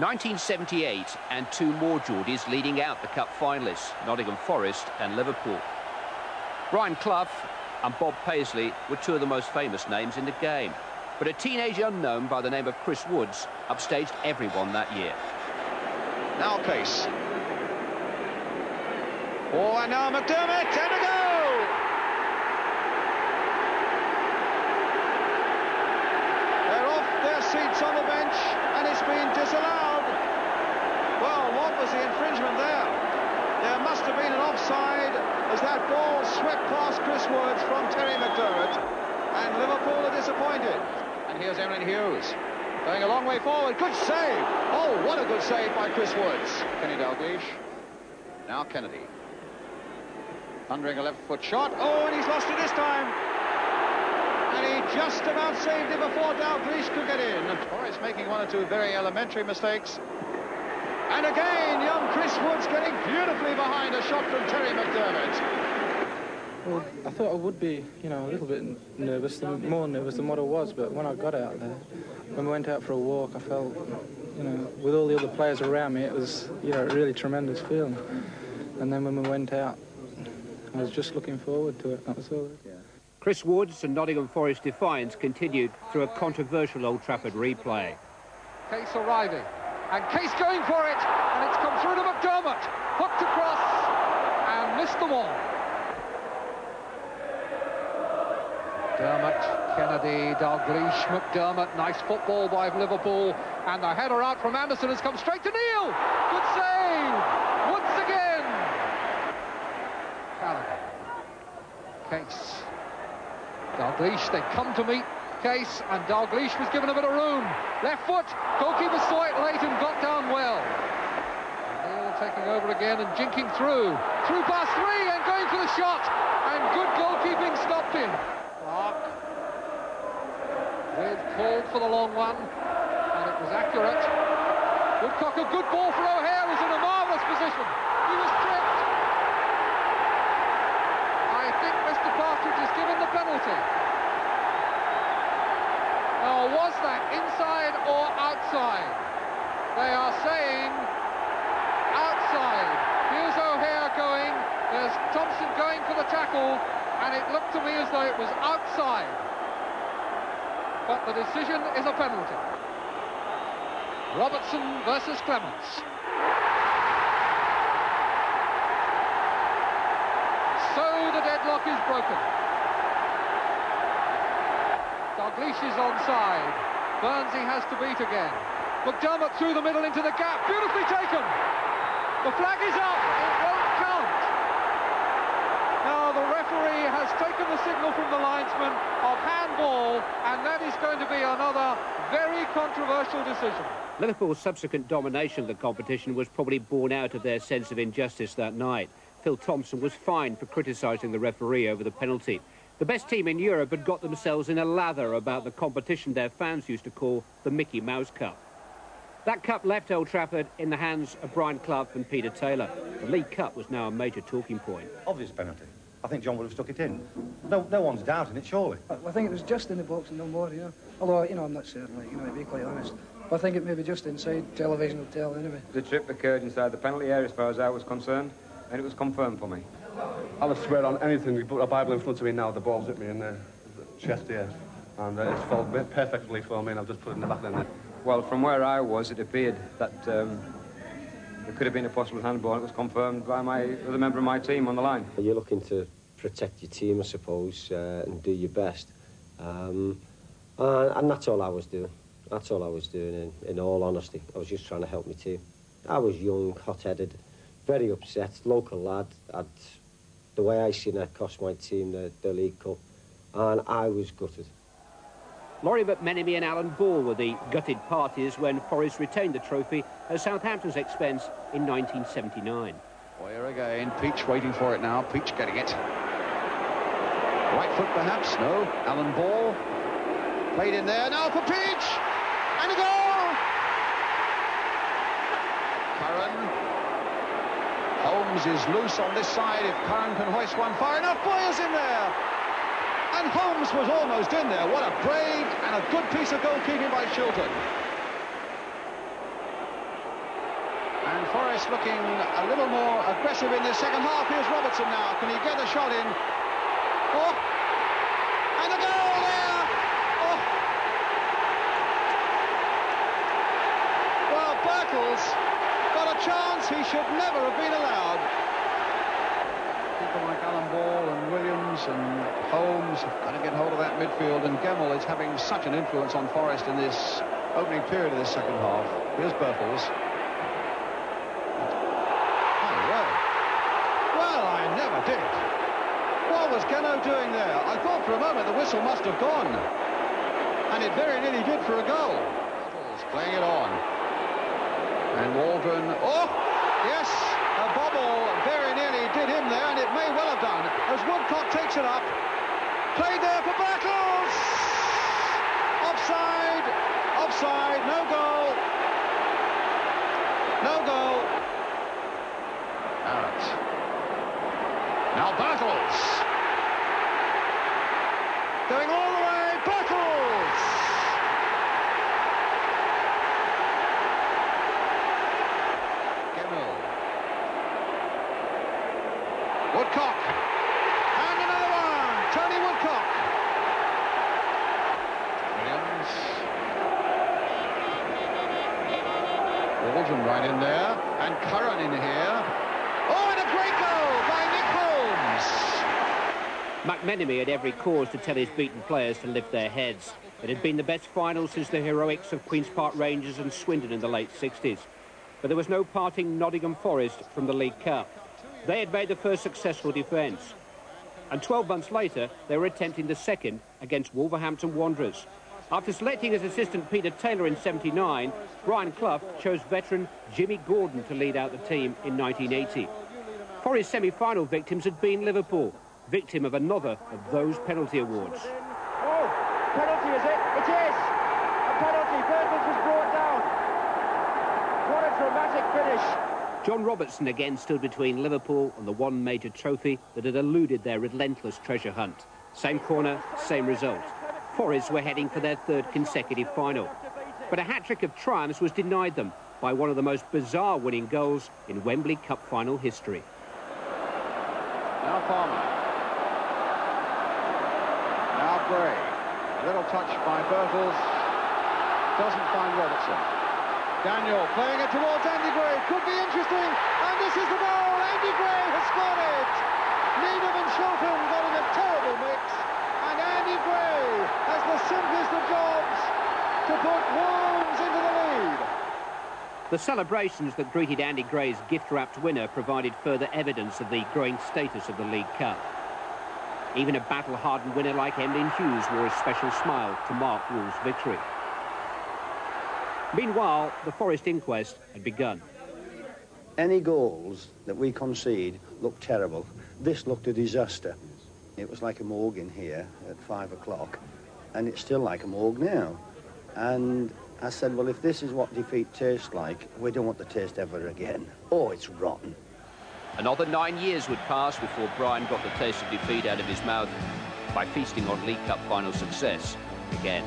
1978 and two more Geordies leading out the Cup finalists, Nottingham Forest and Liverpool. Brian Clough and Bob Paisley were two of the most famous names in the game. But a teenage unknown by the name of Chris Woods upstaged everyone that year. Now Case. Oh, and now McDermott, and a goal! They're off their seats on the bench, and it's been disallowed. Well, what was the infringement there? There must have been an offside as that ball swept past Chris Woods from Terry McDermott, and Liverpool are disappointed. And here's Erin Hughes, going a long way forward. Good save! Oh, what a good save by Chris Woods. Kenny Dalglish. Now Kennedy. Thundering a left-foot shot. Oh, and he's lost it this time. And he just about saved it before Dalglish could get in. Forrest making one or two very elementary mistakes. And again, young Chris Woods getting beautifully behind a shot from Terry McDermott. Well, I thought I would be, a little bit nervous, more nervous than what I was, but when I got out there, when we went out for a walk, I felt, with all the other players around me, it was, a really tremendous feeling. And then when we went out, I was just looking forward to it, that was all. Yeah. Chris Woods and Nottingham Forest defiance continued through a controversial Old Trafford replay. Case arriving, and Case going for it, and it's come through to McDermott, hooked across, and missed them all. McDermott, Kennedy, Dalglish, McDermott, nice football by Liverpool, and the header out from Anderson has come straight to Neil. Good save, once again. Callaghan, Case, Dalglish, they come to meet Case, and Dalglish was given a bit of room. Left foot, goalkeeper saw it late and got down well. Neil taking over again and jinking through past three and going for the shot, and good goalkeeping stopped him. Clark with called for the long one, and it was accurate. Woodcock, a good ball for O'Hare, was in a marvellous position. He was tripped. I think Mr. Partridge is given the penalty. Now, was that inside or outside? They are saying outside. Here's O'Hare going. There's Thompson going for the tackle. And it looked to me as though it was outside. But the decision is a penalty. Robertson versus Clements. So the deadlock is broken. Dalglish is onside. Bernsey has to beat again. McDermott through the middle into the gap. Beautifully taken. The flag is up. It won't count. Now the referee has taken the signal from the linesman of handball, and that is going to be another very controversial decision. Liverpool's subsequent domination of the competition was probably born out of their sense of injustice that night. Phil Thompson was fined for criticising the referee over the penalty. The best team in Europe had got themselves in a lather about the competition their fans used to call the Mickey Mouse Cup. That cup left Old Trafford in the hands of Brian Clough and Peter Taylor. The League Cup was now a major talking point. Obvious penalty. I think John would have stuck it in. No one's doubting it, surely. I think it was just in the box and no more, Although, I'm not certain, to be quite honest. But I think it may be just inside. Television will tell, anyway. The trip occurred inside the penalty area as far as I was concerned, and it was confirmed for me. I'll have swear on anything. You put a Bible in front of me now, the ball's hit me in the chest here. And it's fallen perfectly for me, and I've just put it in the back of the net. Well, from where I was, it appeared that there could have been a possible handball. It was confirmed by the member of my team on the line. You're looking to protect your team, I suppose, and do your best. And that's all I was doing. That's all I was doing, in all honesty. I was just trying to help my team. I was young, hot-headed, very upset, local lad. The way I seen it cost my team the League Cup, and I was gutted. Laurie McMenemy and Alan Ball were the gutted parties when Forest retained the trophy at Southampton's expense in 1979. Boyer again, Peach waiting for it now, Peach getting it. Right foot perhaps, no, Alan Ball. Played in there, now for Peach! And a goal! Curran. Holmes is loose on this side, if Curran can hoist one far enough, Boyer's in there! And Holmes was almost in there. What a brave and a good piece of goalkeeping by Shilton. And Forest looking a little more aggressive in the second half. Here's Robertson now. Can he get a shot in? Oh! And a goal there! Oh! Well, Birtles got a chance he should never have been allowed. People like Alan Ball and Williams and Holmes have got to get hold of that midfield, and Gemmell is having such an influence on Forest in this opening period of this second half. Here's Birtles. Well, I never did. What was Geno doing there? I thought for a moment the whistle must have gone. And it very nearly did for a goal. Playing it on. And Waldron... Oh! Yes! A bobble very nearly did him there, and it may well have done, as Woodcock takes it up. Played there for Birtles! Offside! Offside! No goal! No goal! Barrett. Now Birtles. Going all the way, Birtles! Gemmell. Woodcock. And another one, Tony Woodcock. Williams. Waldron right in there, and Curran in here. Oh, and a great goal by Nick Holmes. McMenemy had every cause to tell his beaten players to lift their heads. It had been the best final since the heroics of Queen's Park Rangers and Swindon in the late 60s. But there was no parting Nottingham Forest from the League Cup. They had made the first successful defence. And 12 months later, they were attempting the second against Wolverhampton Wanderers. After selecting as assistant Peter Taylor in '79, Brian Clough chose veteran Jimmy Gordon to lead out the team in 1980. Forest's semi-final victims had been Liverpool, victim of another of those penalty awards. Oh, penalty is it? It is! A penalty. Birtles was brought down. What a dramatic finish. John Robertson again stood between Liverpool and the one major trophy that had eluded their relentless treasure hunt. Same corner, same result. Forest were heading for their third consecutive final. But a hat-trick of triumphs was denied them by one of the most bizarre winning goals in Wembley Cup final history. Now Palmer. Now Gray. A little touch by Birtles. Doesn't find Robertson. Daniel playing it towards Andy Gray. Could be interesting. And this is the goal. Andy Gray has scored it. Needham and Shilton got in a terrible mix. And Andy Gray has the simplest of jobs to put Wolves into the lead. The celebrations that greeted Andy Gray's gift-wrapped winner provided further evidence of the growing status of the League Cup. Even a battle-hardened winner like Emlyn Hughes wore a special smile to mark Wolves' victory. Meanwhile, the Forest inquest had begun. Any goals that we concede looked terrible. This looked a disaster. It was like a morgue in here at 5 o'clock, and it's still like a morgue now. And I said, well, if this is what defeat tastes like, we don't want the taste ever again. Oh, it's rotten. Another 9 years would pass before Brian got the taste of defeat out of his mouth by feasting on League Cup final success again.